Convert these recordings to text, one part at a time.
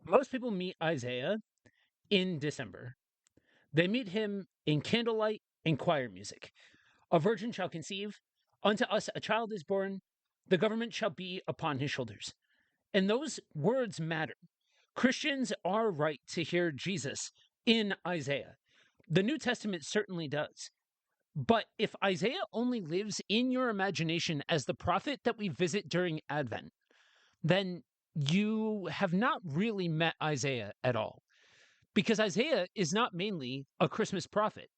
Most people meet Isaiah in December. They meet him in candlelight and choir music. A virgin shall conceive, unto us a child is born, the government shall be upon his shoulders. And those words matter. Christians are right to hear Jesus in Isaiah. The New Testament certainly does. But if Isaiah only lives in your imagination as the prophet that we visit during Advent, then you have not really met Isaiah at all. Because Isaiah is not mainly a Christmas prophet.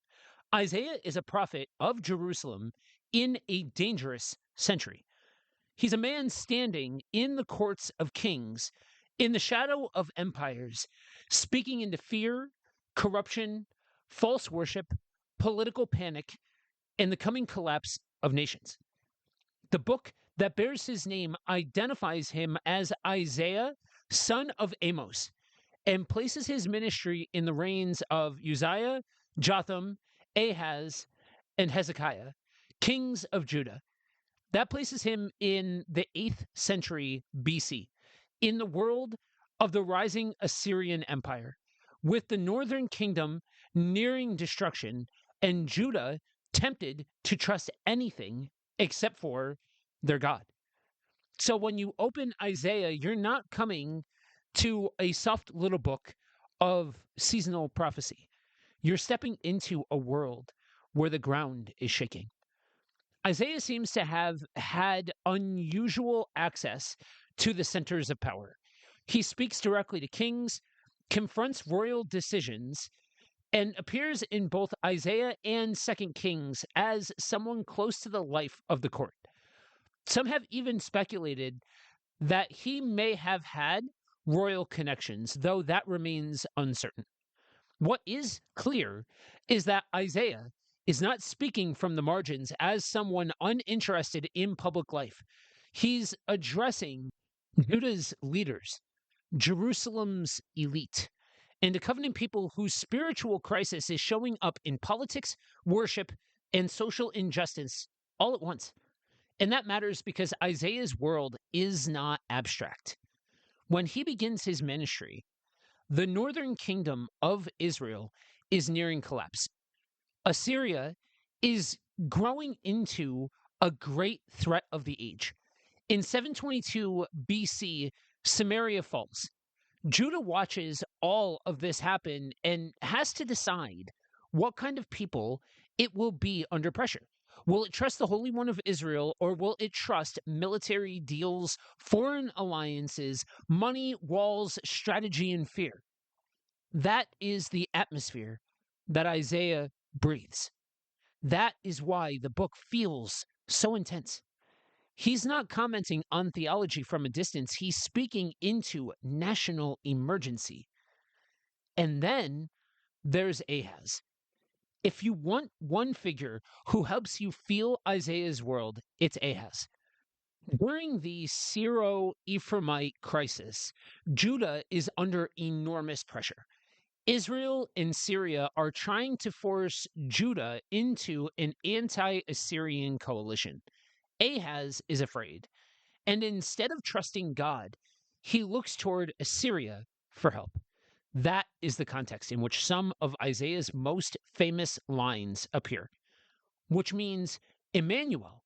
Isaiah is a prophet of Jerusalem in a dangerous century. He's a man standing in the courts of kings, in the shadow of empires, speaking into fear, corruption, false worship, political panic, and the coming collapse of nations. The book that bears his name identifies him as Isaiah, son of Amos, and places his ministry in the reigns of Uzziah, Jotham, Ahaz, and Hezekiah, kings of Judah. That places him in the 8th century BC, in the world of the rising Assyrian Empire, with the northern kingdom nearing destruction and Judah tempted to trust anything except for their God. So when you open Isaiah, you're not coming to a soft little book of seasonal prophecy. You're stepping into a world where the ground is shaking. Isaiah seems to have had unusual access to the centers of power. He speaks directly to kings, confronts royal decisions, and appears in both Isaiah and Second Kings as someone close to the life of the court. Some have even speculated that he may have had royal connections, though that remains uncertain. What is clear is that Isaiah is not speaking from the margins as someone uninterested in public life. He's addressing Judah's leaders, Jerusalem's elite, and a covenant people whose spiritual crisis is showing up in politics, worship, and social injustice all at once. And that matters because Isaiah's world is not abstract. When he begins his ministry, the northern kingdom of Israel is nearing collapse. Assyria is growing into a great threat of the age. In 722 BC, Samaria falls. Judah watches all of this happen and has to decide what kind of people it will be under pressure. Will it trust the Holy One of Israel, or will it trust military deals, foreign alliances, money, walls, strategy, and fear? That is the atmosphere that Isaiah breathes. That is why the book feels so intense. He's not commenting on theology from a distance, he's speaking into national emergency. And then there's Ahaz. If you want one figure who helps you feel Isaiah's world, it's Ahaz. During the Syro Ephraimite crisis, Judah is under enormous pressure. Israel and Syria are trying to force Judah into an anti Assyrian coalition. Ahaz is afraid, and instead of trusting God, he looks toward Assyria for help. That is the context in which some of Isaiah's most famous lines appear, which means Emmanuel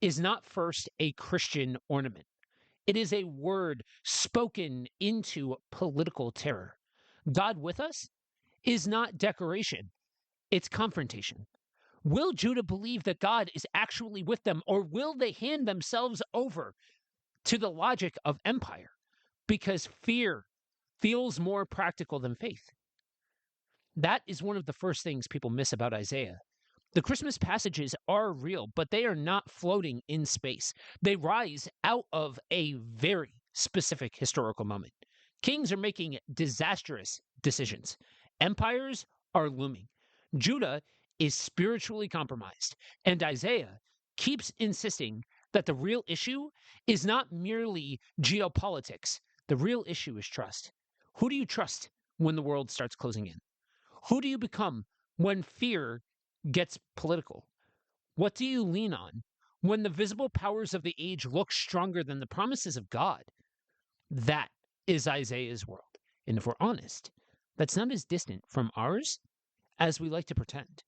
is not first a Christian ornament. It is a word spoken into political terror. God with us is not decoration, it's confrontation. Will Judah believe that God is actually with them, or will they hand themselves over to the logic of empire? Because fear feels more practical than faith. That is one of the first things people miss about Isaiah. The Christmas passages are real, but they are not floating in space. They rise out of a very specific historical moment. Kings are making disastrous decisions, empires are looming. Judah is spiritually compromised, and Isaiah keeps insisting that the real issue is not merely geopolitics. The real issue is trust. Who do you trust when the world starts closing in? Who do you become when fear gets political? What do you lean on when the visible powers of the age look stronger than the promises of God? That is Isaiah's world. And if we're honest, that's not as distant from ours as we like to pretend.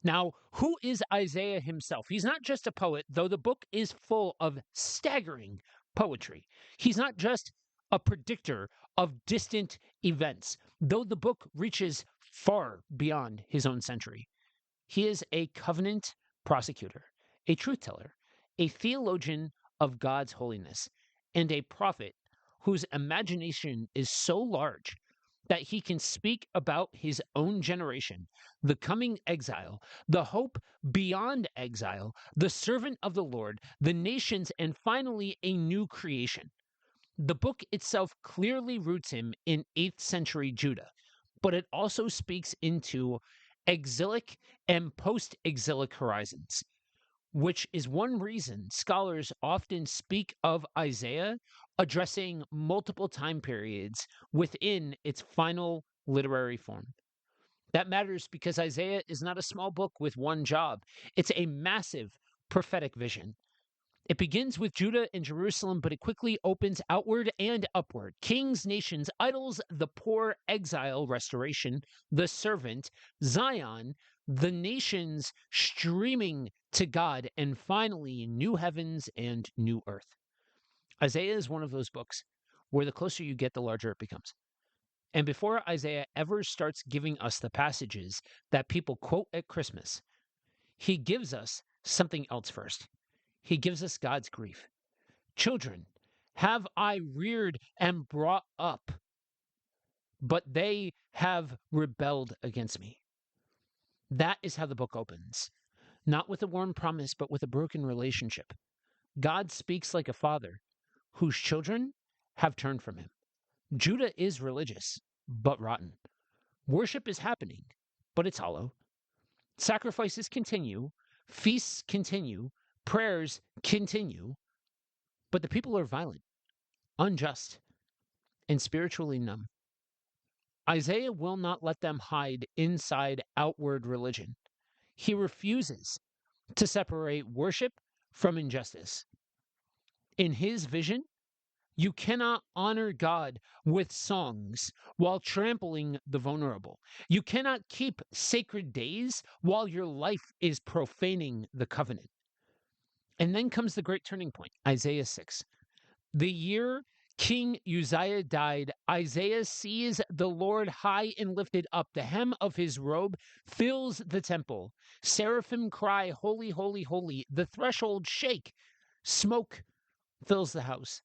Now, who is Isaiah himself? He's not just a poet, though the book is full of staggering poetry. He's not just a predictor of distant events, though the book reaches far beyond his own century. He is a covenant prosecutor, a truth teller, a theologian of God's holiness, and a prophet whose imagination is so large that he can speak about his own generation, the coming exile, the hope beyond exile, the servant of the Lord, the nations, and finally a new creation. The book itself clearly roots him in 8th century Judah, but it also speaks into exilic and post exilic horizons, which is one reason scholars often speak of Isaiah addressing multiple time periods within its final literary form. That matters because Isaiah is not a small book with one job, it's a massive prophetic vision. It begins with Judah and Jerusalem, but it quickly opens outward and upward. Kings, nations, idols, the poor, exile, restoration, the servant, Zion, the nations streaming to God, and finally, new heavens and new earth. Isaiah is one of those books where the closer you get, the larger it becomes. And before Isaiah ever starts giving us the passages that people quote at Christmas, he gives us something else first. He gives us God's grief. Children have I reared and brought up, but they have rebelled against me. That is how the book opens. Not with a warm promise, but with a broken relationship. God speaks like a father whose children have turned from him. Judah is religious, but rotten. Worship is happening, but it's hollow. Sacrifices continue, feasts continue, prayers continue, but the people are violent, unjust, and spiritually numb. Isaiah will not let them hide inside outward religion. He refuses to separate worship from injustice. In his vision, you cannot honor God with songs while trampling the vulnerable. You cannot keep sacred days while your life is profaning the covenant. And then comes the great turning point, Isaiah 6. The year King Uzziah died, Isaiah sees the Lord high and lifted up. The hem of his robe fills the temple. Seraphim cry, holy, holy, holy. The threshold shake. Smoke fills the house.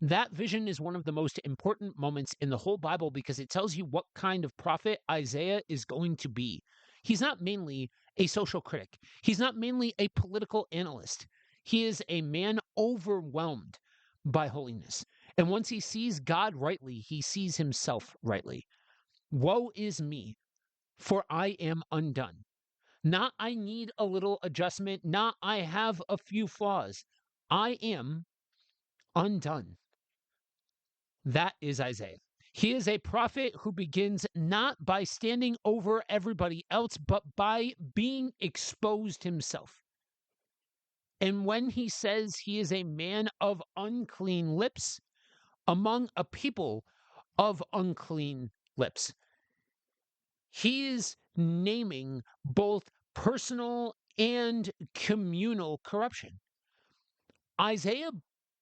That vision is one of the most important moments in the whole Bible because it tells you what kind of prophet Isaiah is going to be. He's not mainly a social critic, he's not mainly a political analyst. He is a man overwhelmed by holiness. And once he sees God rightly, he sees himself rightly. Woe is me, for I am undone. Not I need a little adjustment, not I have a few flaws. I am undone. That is Isaiah. He is a prophet who begins not by standing over everybody else, but by being exposed himself. And when he says he is a man of unclean lips, among a people of unclean lips, he is naming both personal and communal corruption. Isaiah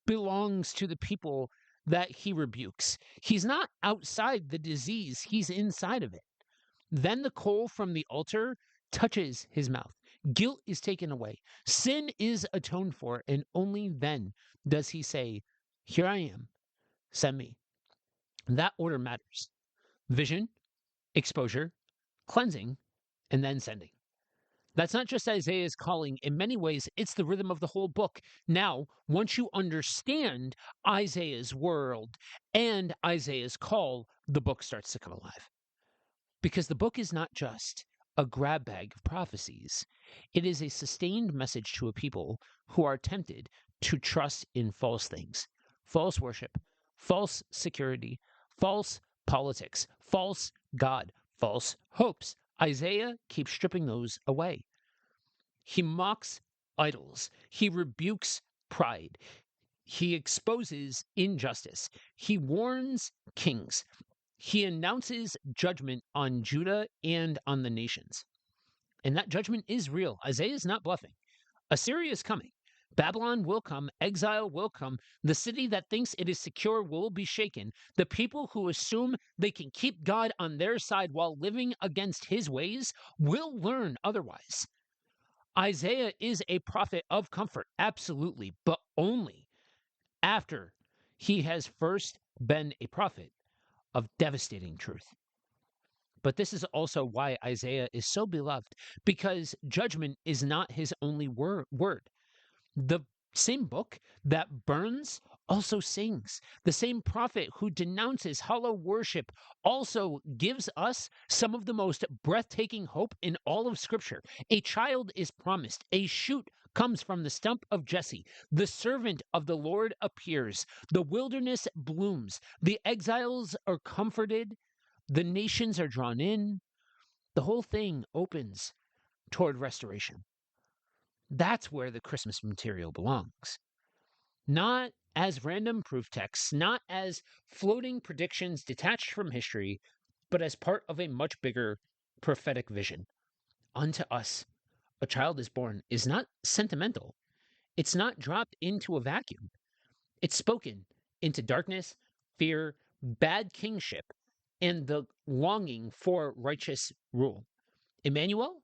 belongs to the people that he rebukes. He's not outside the disease, he's inside of it. Then the coal from the altar touches his mouth. Guilt is taken away. Sin is atoned for, and only then does he say, here I am, send me. That order matters. Vision, exposure, cleansing, and then sending. That's not just Isaiah's calling. In many ways, it's the rhythm of the whole book. Now, once you understand Isaiah's world and Isaiah's call, the book starts to come alive. Because the book is not just a grab bag of prophecies, it is a sustained message to a people who are tempted to trust in false things, false worship, false security, false politics, false God, false hopes. Isaiah keeps stripping those away. He mocks idols. He rebukes pride. He exposes injustice. He warns kings. He announces judgment on Judah and on the nations. And that judgment is real. Isaiah is not bluffing. Assyria is coming. Babylon will come. Exile will come. The city that thinks it is secure will be shaken. The people who assume they can keep God on their side while living against his ways will learn otherwise. Isaiah is a prophet of comfort, absolutely, but only after he has first been a prophet of devastating truth. But this is also why Isaiah is so beloved, because judgment is not his only word. The same book that burns also sings. The same prophet who denounces hollow worship also gives us some of the most breathtaking hope in all of Scripture. A child is promised, a shoot comes from the stump of Jesse. The servant of the Lord appears. The wilderness blooms. The exiles are comforted. The nations are drawn in. The whole thing opens toward restoration. That's where the Christmas material belongs. Not as random proof texts, not as floating predictions detached from history, but as part of a much bigger prophetic vision. Unto us a child is born is not sentimental. It's not dropped into a vacuum. It's spoken into darkness, fear, bad kingship, and the longing for righteous rule. Emmanuel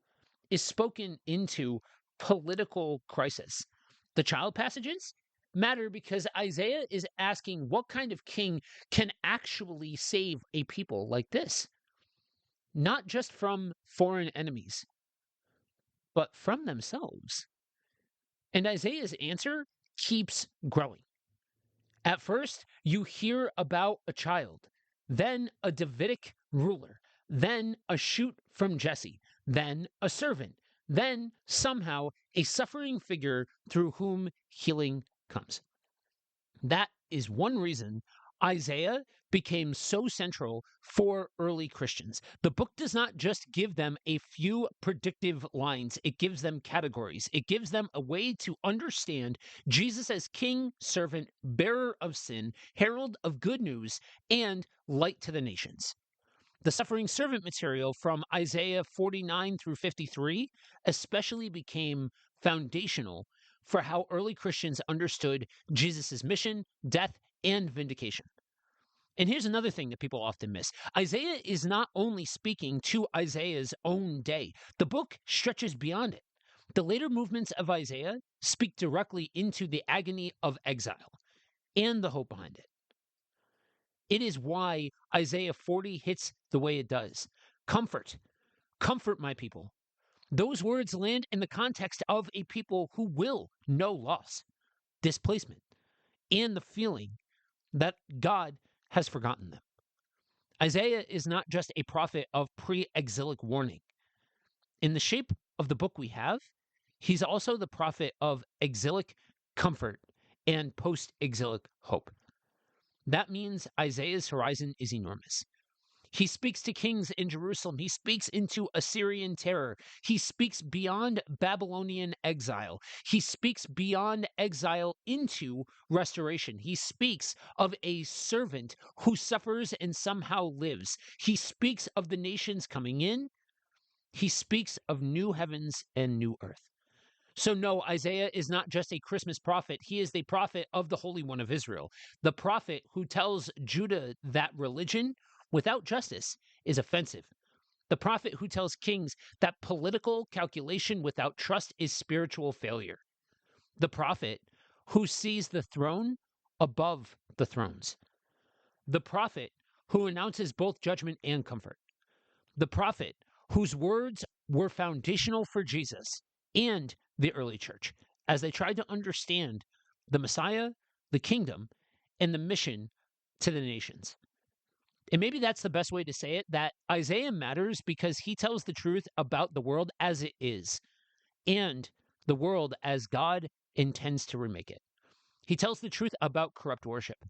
is spoken into political crisis. The child passages matter because Isaiah is asking what kind of king can actually save a people like this, not just from foreign enemies, but from themselves. And Isaiah's answer keeps growing. At first, you hear about a child, then a Davidic ruler, then a shoot from Jesse, then a servant, then somehow a suffering figure through whom healing comes. That is one reason Isaiah became so central for early Christians. The book does not just give them a few predictive lines, it gives them categories. It gives them a way to understand Jesus as king, servant, bearer of sin, herald of good news, and light to the nations. The suffering servant material from Isaiah 49 through 53 especially became foundational for how early Christians understood Jesus' mission, death, and vindication. And here's another thing that people often miss. Isaiah is not only speaking to Isaiah's own day, the book stretches beyond it. The later movements of Isaiah speak directly into the agony of exile and the hope behind it. It is why Isaiah 40 hits the way it does. Comfort, comfort my people. Those words land in the context of a people who will know loss, displacement, and the feeling that God has forgotten them. Isaiah is not just a prophet of pre exilic warning. In the shape of the book we have, he's also the prophet of exilic comfort and post exilic hope. That means Isaiah's horizon is enormous. He speaks to kings in Jerusalem. He speaks into Assyrian terror. He speaks beyond Babylonian exile. He speaks beyond exile into restoration. He speaks of a servant who suffers and somehow lives. He speaks of the nations coming in. He speaks of new heavens and new earth. So, no, Isaiah is not just a Christmas prophet. He is the prophet of the Holy One of Israel, the prophet who tells Judah that religion without justice is offensive, the prophet who tells kings that political calculation without trust is spiritual failure, the prophet who sees the throne above the thrones, the prophet who announces both judgment and comfort, the prophet whose words were foundational for Jesus and the early church as they tried to understand the Messiah, the kingdom, and the mission to the nations. And maybe that's the best way to say it, that Isaiah matters because he tells the truth about the world as it is and the world as God intends to remake it. He tells the truth about corrupt worship,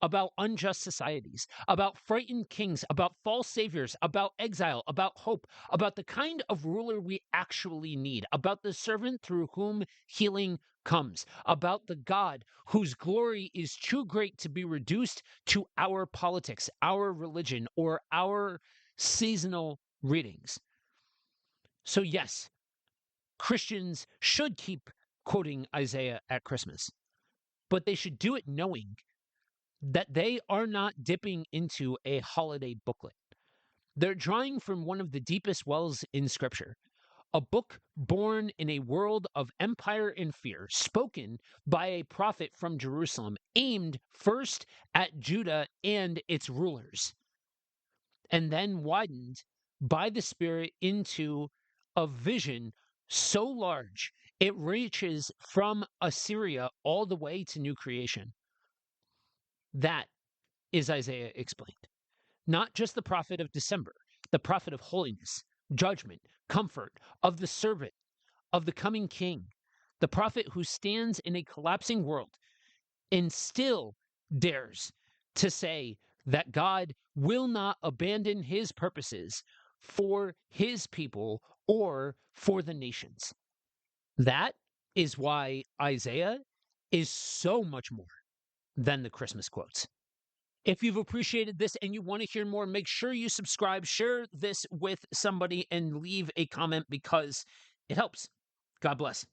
about unjust societies, about frightened kings, about false saviors, about exile, about hope, about the kind of ruler we actually need, about the servant through whom healing comes, about the God whose glory is too great to be reduced to our politics, our religion, or our seasonal readings. So, yes, Christians should keep quoting Isaiah at Christmas, but they should do it knowing that they are not dipping into a holiday booklet. They're drawing from one of the deepest wells in Scripture, a book born in a world of empire and fear, spoken by a prophet from Jerusalem, aimed first at Judah and its rulers, and then widened by the Spirit into a vision so large it reaches from Assyria all the way to new creation. That is Isaiah explained. Not just the prophet of December, the prophet of holiness, judgment, comfort, of the servant, of the coming king, the prophet who stands in a collapsing world and still dares to say that God will not abandon his purposes for his people or for the nations. That is why Isaiah is so much more than the Christmas quotes. If you've appreciated this and you want to hear more, make sure you subscribe, share this with somebody, and leave a comment because it helps. God bless.